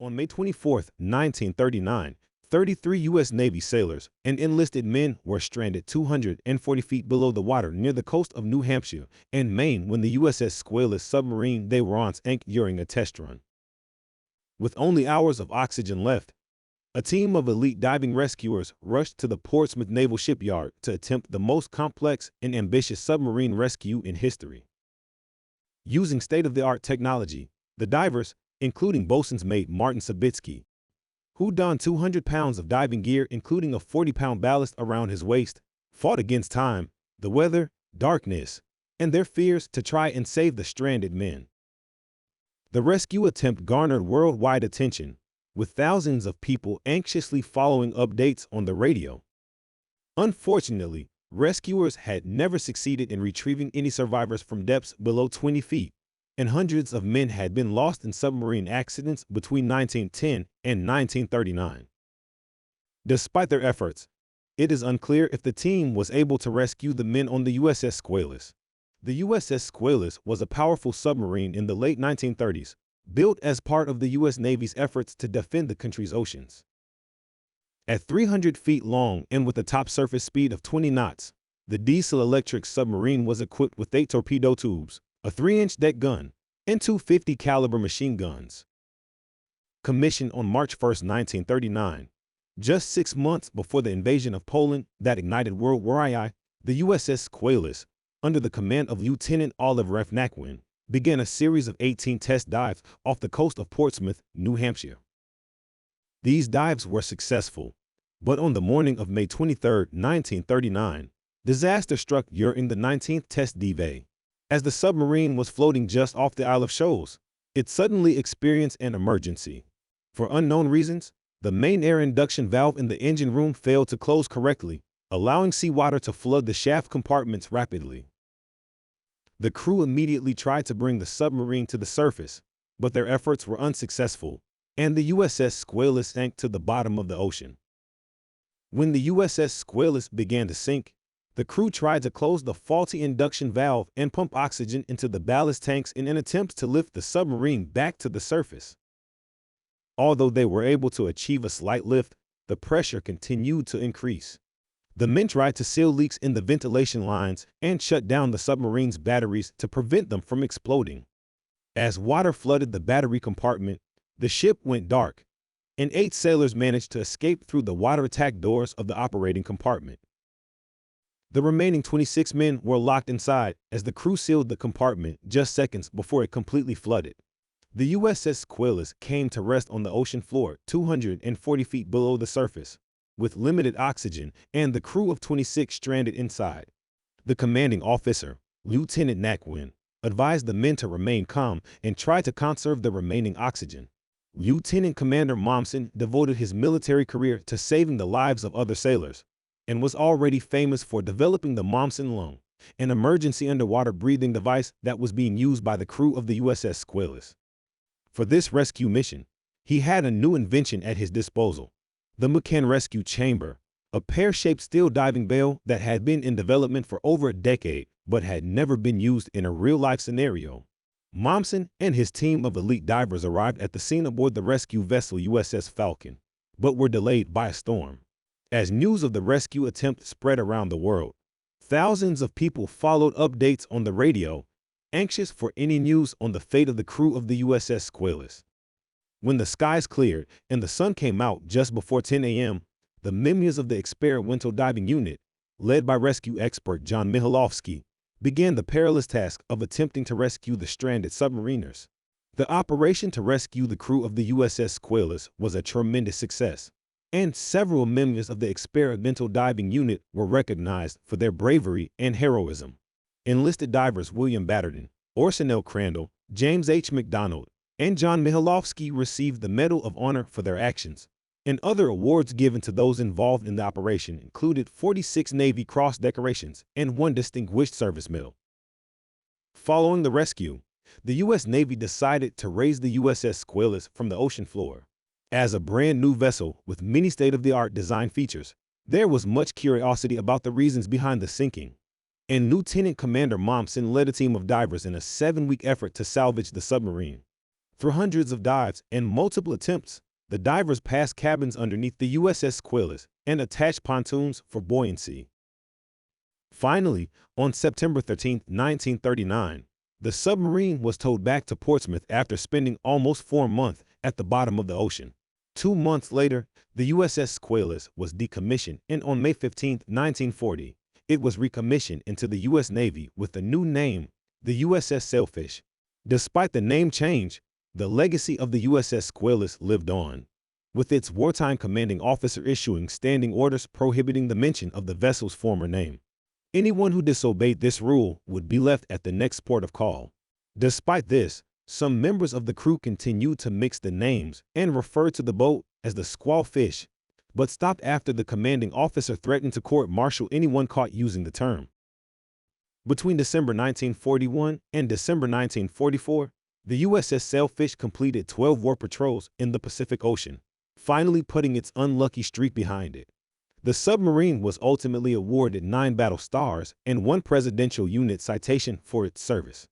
On May 24, 1939, 33 U.S. Navy sailors and enlisted men were stranded 240 feet below the water near the coast of New Hampshire and Maine when the USS Squalus submarine they were on sank during a test run. With only hours of oxygen left, a team of elite diving rescuers rushed to the Portsmouth Naval Shipyard to attempt the most complex and ambitious submarine rescue in history. Using state-of-the-art technology, the divers, including bosun's mate Martin Sabitsky, who donned 200 pounds of diving gear including a 40-pound ballast around his waist, fought against time, the weather, darkness, and their fears to try and save the stranded men. The rescue attempt garnered worldwide attention, with thousands of people anxiously following updates on the radio. Unfortunately, rescuers had never succeeded in retrieving any survivors from depths below 20 feet, and hundreds of men had been lost in submarine accidents between 1910 and 1939. Despite their efforts, it is unclear if the team was able to rescue the men on the USS Squalus. The USS Squalus was a powerful submarine in the late 1930s, built as part of the U.S. Navy's efforts to defend the country's oceans. At 300 feet long and with a top surface speed of 20 knots, the diesel-electric submarine was equipped with 8 torpedo tubes, a 3-inch deck gun, and 2 50-caliber machine guns. Commissioned on March 1, 1939, just 6 months before the invasion of Poland that ignited World War II, the USS Squalus, under the command of Lieutenant Oliver F. Naquin, began a series of 18 test dives off the coast of Portsmouth, New Hampshire. These dives were successful, but on the morning of May 23, 1939, disaster struck during the 19th test dive. As the submarine was floating just off the Isle of Shoals, it suddenly experienced an emergency. For unknown reasons, the main air induction valve in the engine room failed to close correctly, allowing seawater to flood the shaft compartments rapidly. The crew immediately tried to bring the submarine to the surface, but their efforts were unsuccessful, and the USS Squalus sank to the bottom of the ocean. When the USS Squalus began to sink, the crew tried to close the faulty induction valve and pump oxygen into the ballast tanks in an attempt to lift the submarine back to the surface. Although they were able to achieve a slight lift, the pressure continued to increase. The men tried to seal leaks in the ventilation lines and shut down the submarine's batteries to prevent them from exploding. As water flooded the battery compartment, the ship went dark, and 8 sailors managed to escape through the water attack doors of the operating compartment. The remaining 26 men were locked inside as the crew sealed the compartment just seconds before it completely flooded. The USS Squalus came to rest on the ocean floor 240 feet below the surface, with limited oxygen and the crew of 26 stranded inside. The commanding officer, Lieutenant Naquin, advised the men to remain calm and try to conserve the remaining oxygen. Lieutenant Commander Mommsen devoted his military career to saving the lives of other sailors, and was already famous for developing the Mommsen lung, an emergency underwater breathing device that was being used by the crew of the USS Squalus. For this rescue mission, he had a new invention at his disposal, the McCann Rescue Chamber, a pear-shaped steel diving bell that had been in development for over a decade but had never been used in a real-life scenario. Mommsen and his team of elite divers arrived at the scene aboard the rescue vessel USS Falcon, but were delayed by a storm. As news of the rescue attempt spread around the world, thousands of people followed updates on the radio, anxious for any news on the fate of the crew of the USS Squalus. When the skies cleared and the sun came out just before 10 a.m., the members of the experimental diving unit, led by rescue expert John Mihailovsky, began the perilous task of attempting to rescue the stranded submariners. The operation to rescue the crew of the USS Squalus was a tremendous success, and several members of the experimental diving unit were recognized for their bravery and heroism. Enlisted divers William Batterton, Orson L. Crandall, James H. McDonald, and John Mihailovsky received the Medal of Honor for their actions, and other awards given to those involved in the operation included 46 Navy Cross decorations and 1 Distinguished Service Medal. Following the rescue, the U.S. Navy decided to raise the USS Squalus from the ocean floor. As a brand new vessel with many state-of-the-art design features, there was much curiosity about the reasons behind the sinking, and Lieutenant Commander Mommsen led a team of divers in a 7-week effort to salvage the submarine. Through hundreds of dives and multiple attempts, the divers passed cabins underneath the USS Squalis and attached pontoons for buoyancy. Finally, on September 13, 1939, the submarine was towed back to Portsmouth after spending almost 4 months at the bottom of the ocean. 2 months later, the USS Squalus was decommissioned, and on May 15, 1940, it was recommissioned into the U.S. Navy with the new name, the USS Sailfish. Despite the name change, the legacy of the USS Squalus lived on, with its wartime commanding officer issuing standing orders prohibiting the mention of the vessel's former name. Anyone who disobeyed this rule would be left at the next port of call. Despite this, some members of the crew continued to mix the names and refer to the boat as the Squalfish, but stopped after the commanding officer threatened to court-martial anyone caught using the term. Between December 1941 and December 1944, the USS Sailfish completed 12 war patrols in the Pacific Ocean, finally putting its unlucky streak behind it. The submarine was ultimately awarded 9 battle stars and 1 Presidential Unit citation for its service.